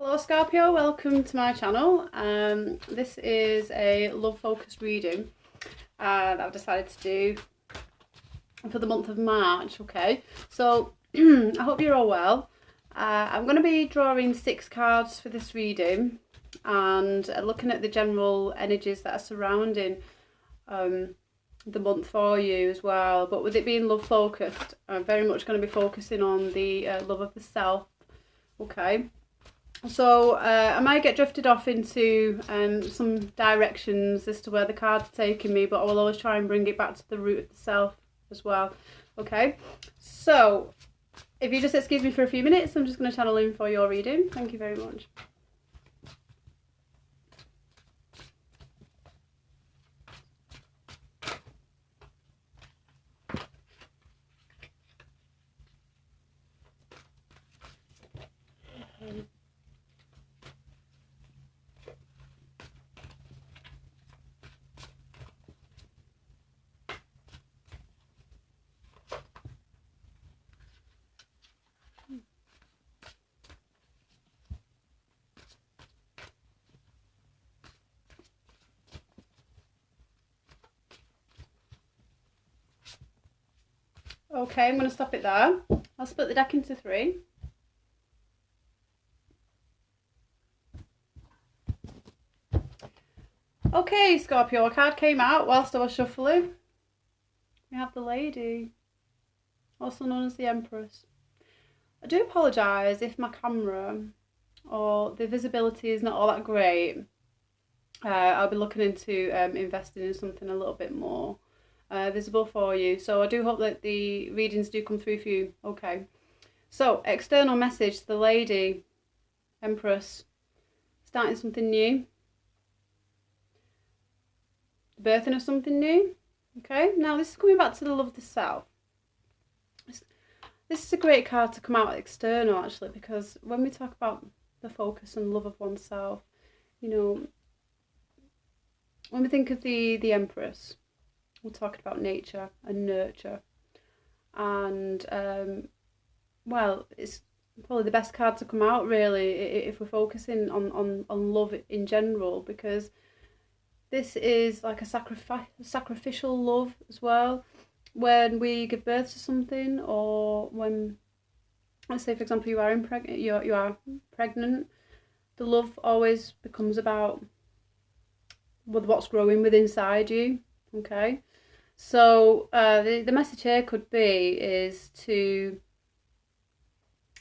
Hello Scorpio, welcome to my channel. This is a love focused reading that I've decided to do for the month of March. Okay, so I hope you're all well. I'm going to be drawing 6 cards for this reading and looking at the general energies that are surrounding the month for you as well. But with it being love focused, I'm very much going to be focusing on the love of the self. Okay. So I might get drifted off into some directions as to where the cards are taking me, but I will always try and bring it back to the root of the self as well. Okay, so if you just excuse me for a few minutes, I'm just going to channel in for your reading. Thank you very much. Okay, I'm going to stop it there. I'll split the deck into 3. Okay, Scorpio, a card came out whilst I was shuffling. We have the Lady, also known as the Empress. I do apologise if my camera or the visibility is not all that great. I'll be looking into investing in something a little bit more visible for you. So I do hope that the readings do come through for you. Okay. So, external message, the Lady, Empress, starting something new. The birthing of something new. Okay. Now, this is coming back to the love of the self. This is a great card to come out external, actually, because when we talk about the focus and love of oneself, you know, when we think of the Empress, we're talking about nature and nurture. And, well, it's probably the best card to come out, really, if we're focusing on love in general, because this is like a sacrificial love as well. When we give birth to something, or when, let's say, for example, you are pregnant, the love always becomes about what's growing within inside you. Okay, so the message here could be is to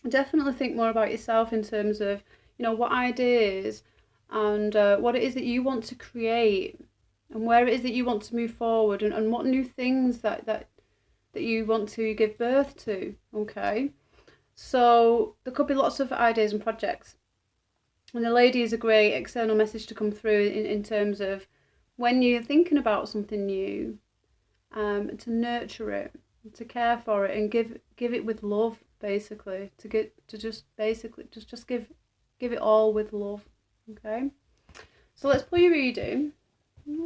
definitely think more about yourself in terms of, you know, what ideas and what it is that you want to create, and where it is that you want to move forward, and what new things that you want to give birth to. Okay, so there could be lots of ideas and projects, and the Lady is a great external message to come through in terms of when you're thinking about something new, to nurture it, to care for it, and give it with love, basically, just give it all with love. Okay, so let's pull your reading.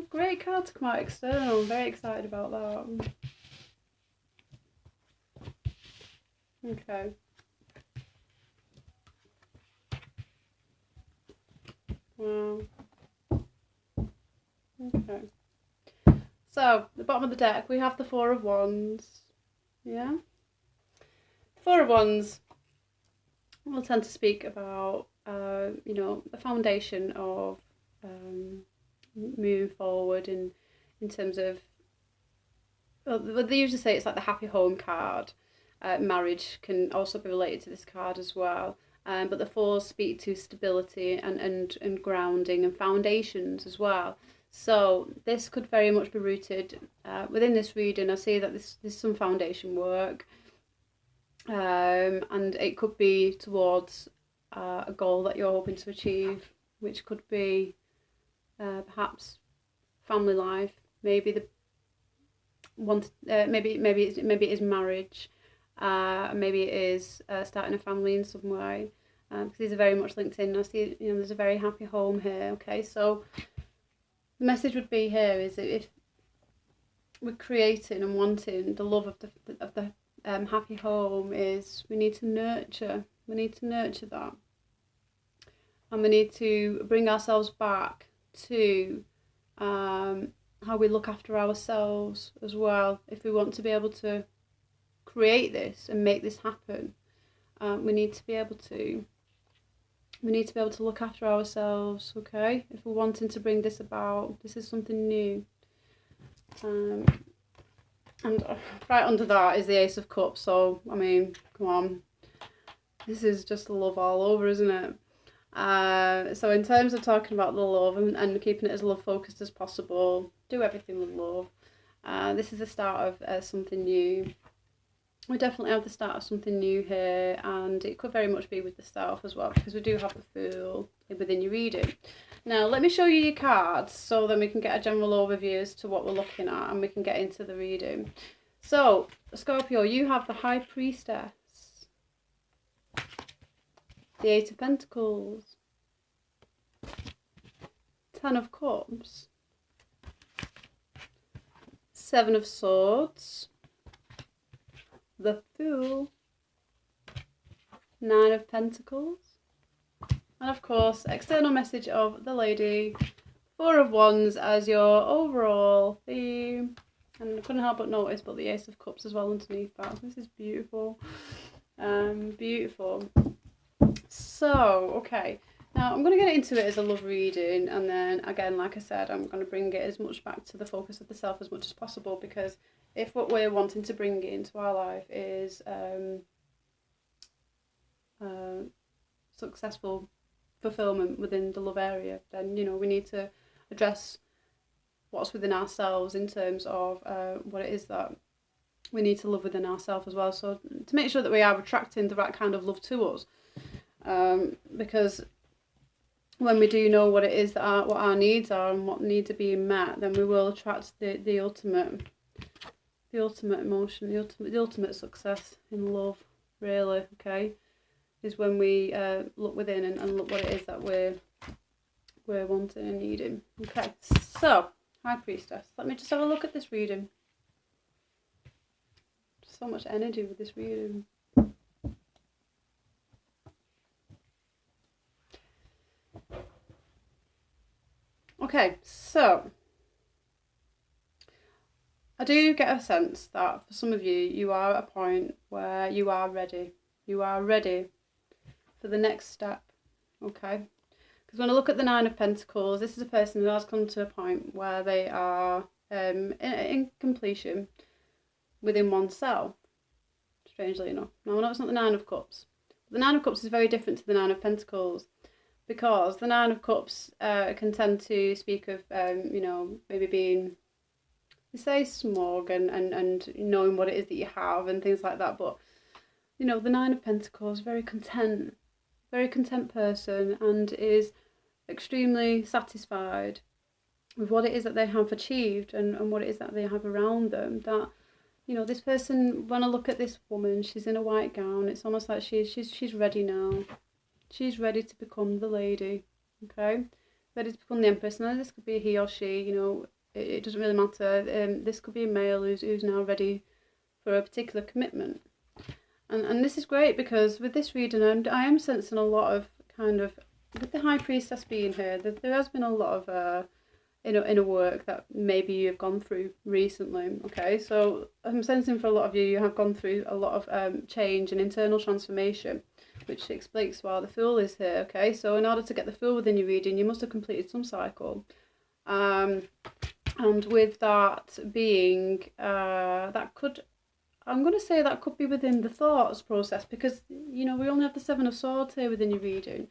Great card to come out external. I'm very excited about that. Okay. Wow. Okay. So, the bottom of the deck, we have the Four of Wands. Yeah? The Four of Wands will tend to speak about, you know, the foundation of moving forward in terms of, well, they usually say it's like the happy home card. Marriage can also be related to this card as well. But the fours speak to stability and grounding and foundations as well. So this could very much be rooted within this reading. I see that there's some foundation work, and it could be towards a goal that you're hoping to achieve, which could be perhaps family life, maybe maybe it is marriage, maybe it is starting a family in some way, because these are very much linked in. I see, you know, there's a very happy home here. Okay, so the message would be here is that if we're creating and wanting the love of the happy home, is we need to nurture that. and we need to bring ourselves back to how we look after ourselves as well. If we want to be able to create this and make this happen, we need to be able to look after ourselves, okay? If we're wanting to bring this about, this is something new. And right under that is the Ace of Cups, so, I mean, come on. This is just love all over, isn't it? So in terms of talking about the love and keeping it as love focused as possible, do everything with love. This is the start of something new. We definitely have the start of something new here, and it could very much be with the South as well, because we do have the Fool within your reading. Now, let me show you your cards so then we can get a general overview as to what we're looking at and we can get into the reading. So, Scorpio, you have the High Priestess, the Eight of Pentacles, Ten of Cups, Seven of Swords, the Fool, Nine of Pentacles, and of course, external message of the Lady, Four of Wands as your overall theme. And I couldn't help but notice, but the Ace of Cups as well underneath that. This is beautiful. Beautiful. So, okay. Now, I'm going to get into it as a love reading, and then, again, like I said, I'm going to bring it as much back to the focus of the self as much as possible, because if what we're wanting to bring into our life is successful fulfillment within the love area, then, you know, we need to address what's within ourselves in terms of what it is that we need to love within ourselves as well. So to make sure that we are attracting the right kind of love to us, because when we do know what it is that what our needs are and what needs are being met, then we will attract the ultimate emotion, the ultimate success in love, really, okay, is when we look within and look what it is that we're wanting and needing. Okay, so High Priestess, let me just have a look at this reading. So much energy with this reading. Okay, so I do get a sense that for some of you, you are at a point where you are ready. You are ready for the next step, okay? Because when I look at the Nine of Pentacles, this is a person who has come to a point where they are in completion within oneself, strangely enough. Now, I know it's not the Nine of Cups. But the Nine of Cups is very different to the Nine of Pentacles, because the Nine of Cups can tend to speak of, you know, maybe being, you say, smug and knowing what it is that you have and things like that. But, you know, the Nine of Pentacles, very content person, and is extremely satisfied with what it is that they have achieved and what it is that they have around them. That, you know, this person, when I look at this woman, she's in a white gown. It's almost like she's ready now. She's ready to become the lady, okay? Ready to become the Empress. Now, this could be a he or she, you know, it doesn't really matter. This could be a male who's now ready for a particular commitment. And this is great, because with this reading, I am sensing a lot of kind of, with the High Priestess being here, there has been a lot of inner work that maybe you've gone through recently, okay? So I'm sensing for a lot of you, you have gone through a lot of change and internal transformation, which explains why the Fool is here, okay? So in order to get the Fool within your reading, you must have completed some cycle. And with that being, that could, I'm going to say that could be within the thoughts process, because, you know, we only have the Seven of Swords here within your reading.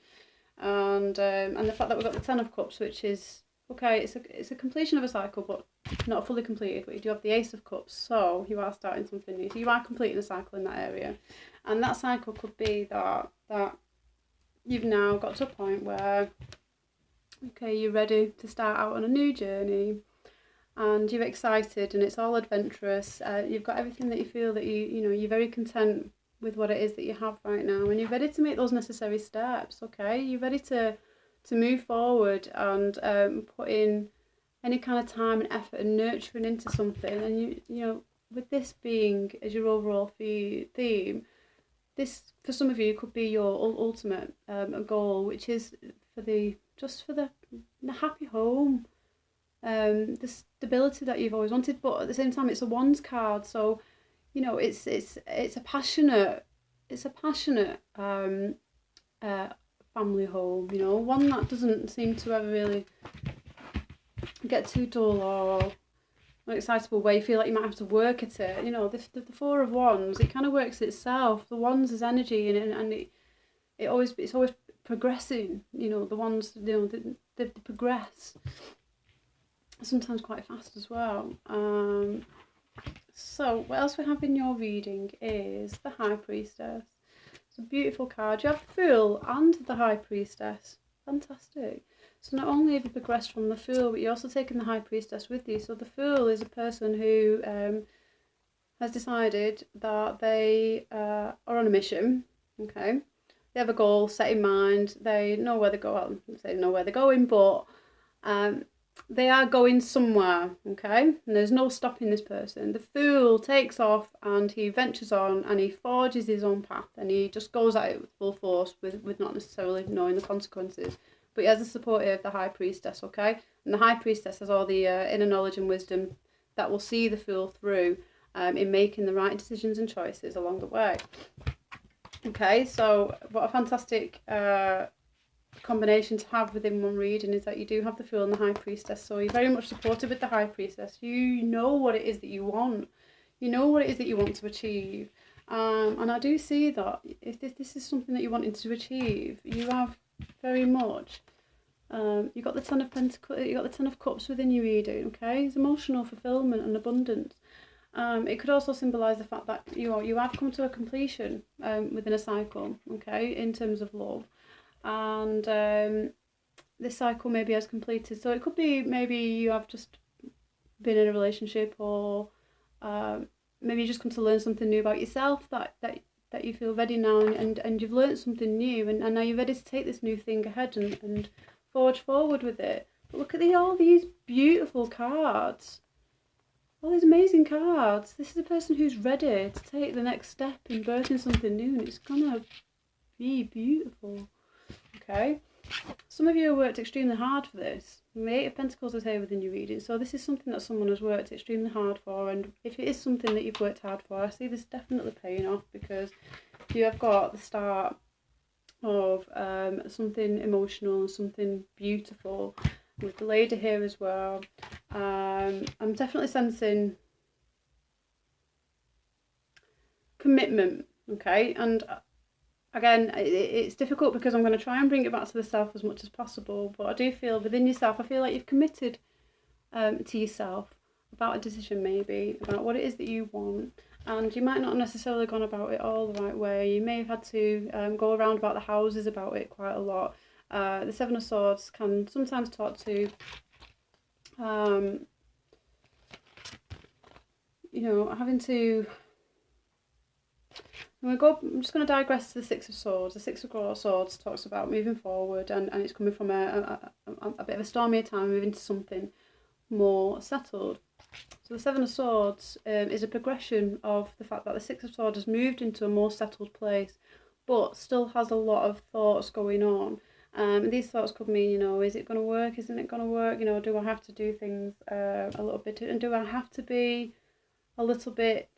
And the fact that we've got the Ten of Cups, which is, okay, it's a completion of a cycle, but not fully completed. But you do have the Ace of Cups, so you are starting something new. So you are completing a cycle in that area. And that cycle could be that you've now got to a point where, okay, you're ready to start out on a new journey, and you're excited, and it's all adventurous. You've got everything that you feel that you know, you're very content with what it is that you have right now, and you're ready to make those necessary steps, okay? You're ready to move forward and put in any kind of time and effort and nurturing into something. And you know, with this being as your overall theme, this, for some of you, could be your ultimate goal, which is just for the happy home, the stability that you've always wanted. But at the same time, it's a Wands card, so you know it's a passionate family home. You know, one that doesn't seem to ever really get too dull or excitable, where you feel like you might have to work at it. You know, the Four of Wands, it kind of works itself. The Wands is energy, and it's always progressing. You know, the Wands, you know, they progress, sometimes quite fast as well. So what else we have in your reading is the High Priestess. It's a beautiful card. You have the Fool and the High Priestess. Fantastic. So not only have you progressed from the Fool, but you're also taking the High Priestess with you. So the Fool is a person who has decided that they are on a mission. Okay, they have a goal set in mind. They know where they're going. They know where they're going, but they are going somewhere. Okay, and there's no stopping this person. The Fool takes off and he ventures on and he forges his own path, and he just goes at it with full force, with not necessarily knowing the consequences. But he has the support of the High Priestess, okay? And the High Priestess has all the inner knowledge and wisdom that will see the Fool through in making the right decisions and choices along the way. Okay, so what a fantastic combination to have within one reading is that you do have the Fool and the High Priestess. So you're very much supported with the High Priestess. You know what it is that you want. You know what it is that you want to achieve. And I do see that if this is something that you're wanting to achieve, you have very much. You got the Ten of Pentacles, you got the Ten of Cups within your reading. Okay, it's emotional fulfillment and abundance. It could also symbolise the fact that you have come to a completion within a cycle. Okay, in terms of love, and this cycle maybe has completed. So it could be maybe you have just been in a relationship, or maybe you just come to learn something new about yourself that you feel ready now, and you've learned something new, and now you're ready to take this new thing ahead and forge forward with it. But look at all these beautiful cards, all these amazing cards. This is a person who's ready to take the next step in birthing something new, and it's gonna be beautiful. Okay, some of you have worked extremely hard for this. The Eight of Pentacles is here within your reading, so this is something that someone has worked extremely hard for, and if it is something that you've worked hard for, I see this definitely paying off, because you have got the start of something emotional and something beautiful with the lady here as well. I'm definitely sensing commitment, okay, and again, it's difficult because I'm going to try and bring it back to the self as much as possible, but I do feel within yourself, I feel like you've committed to yourself about a decision, maybe about what it is that you want, and you might not have necessarily gone about it all the right way. You may have had to go around about the houses about it quite a lot. The Seven of Swords can sometimes talk to you know, having to. I'm just going to digress to the Six of Swords. The Six of Swords talks about moving forward, and it's coming from a bit of a stormier time, moving to something more settled. So the Seven of Swords is a progression of the fact that the Six of Swords has moved into a more settled place, but still has a lot of thoughts going on. And these thoughts could mean, you know, is it going to work? Isn't it going to work? You know, do I have to do things a little bit? And do I have to be a little bit...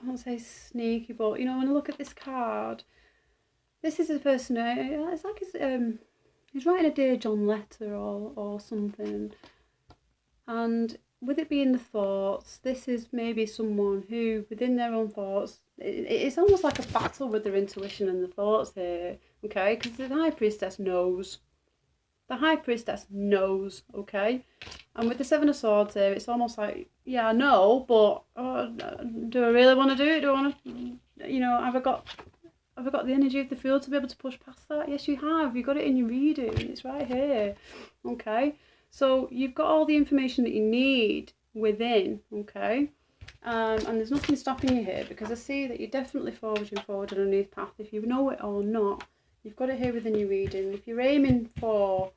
I won't say sneaky, but you know, when I look at this card, this is a person. It's like he's writing a Dear John letter or something, and with it being the thoughts, this is maybe someone who, within their own thoughts, it's almost like a battle with their intuition and the thoughts here. Okay, because the High Priestess knows. The High Priestess knows, okay? And with the Seven of Swords here, it's almost like, yeah, I know, but do I really want to do it? Do I want to, you know, have I got the energy of the Fool to be able to push past that? Yes, you have. You got it in your reading. It's right here, okay? So you've got all the information that you need within, okay? And there's nothing stopping you here, because I see that you're definitely forging forward on a new path, if you know it or not. You've got it here within your reading. If you're aiming for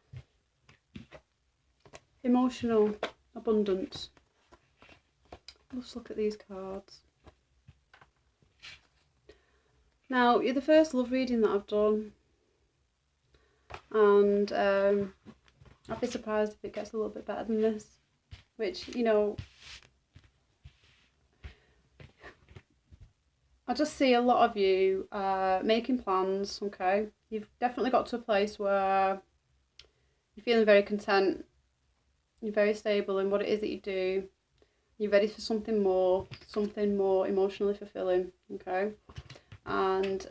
emotional abundance, let's look at these cards. Now, you're the first love reading that I've done, and I'd be surprised if it gets a little bit better than this, which, you know, I just see a lot of you making plans, okay? You've definitely got to a place where you're feeling very content, you're very stable in what it is that you do, you're ready for something more emotionally fulfilling, okay? And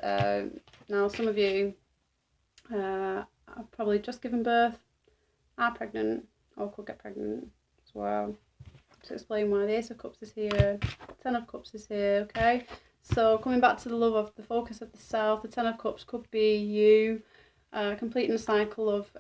now some of you are probably just given birth, are pregnant, or could get pregnant as well. To explain why the Ace of Cups is here, Ten of Cups is here, okay? So coming back to the love of the focus of the self, the Ten of Cups could be you completing a cycle of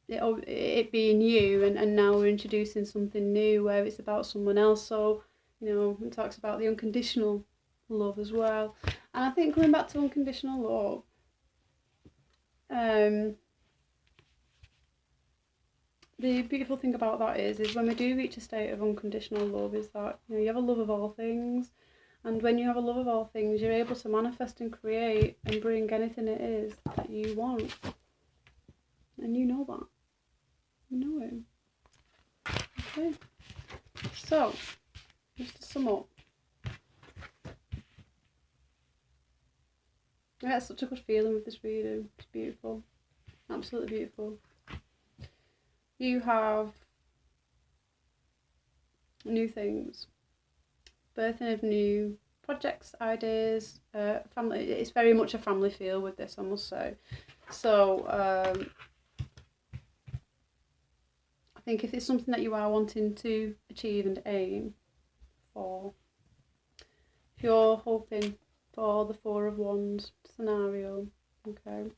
it being you, and now we're introducing something new where it's about someone else. So, you know, it talks about the unconditional love as well. And I think coming back to unconditional love, the beautiful thing about that is when we do reach a state of unconditional love, is that, you know, you have a love of all things, and when you have a love of all things, you're able to manifest and create and bring anything it is that you want, and you know that, you know it. Okay, so just to sum up, I get such a good feeling with this reading. It's beautiful, absolutely beautiful. You have new things, birthing of new projects, ideas, family. It's very much a family feel with this, I must say. So I think if it's something that you are wanting to achieve and aim for, if you're hoping for the Four of Wands scenario, okay,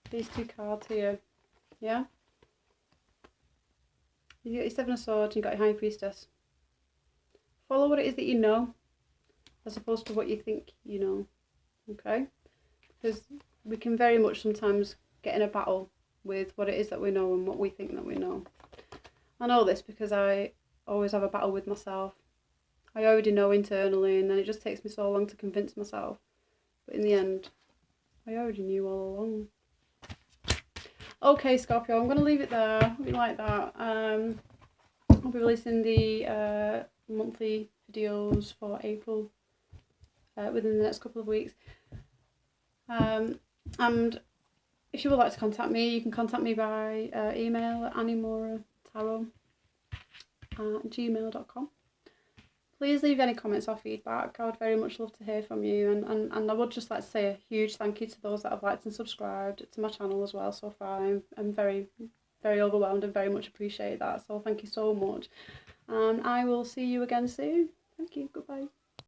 these two cards here, yeah, you got your Seven of Swords and you got your High Priestess. Follow what it is that you know, as opposed to what you think you know, okay? Because we can very much sometimes get in a battle with what it is that we know and what we think that we know. I know this because I always have a battle with myself. I already know internally, and then it just takes me so long to convince myself. But in the end, I already knew all along. Okay, Scorpio, I'm going to leave it there. I hope you like that. I'll be releasing the monthly videos for April within the next couple of weeks. And if you would like to contact me, you can contact me by email at anniemoratarot@gmail.com. Please leave any comments or feedback. I would very much love to hear from you, and I would just like to say a huge thank you to those that have liked and subscribed to my channel as well so far. I'm very, very overwhelmed and very much appreciate that, so thank you so much, and I will see you again soon. Thank you, goodbye.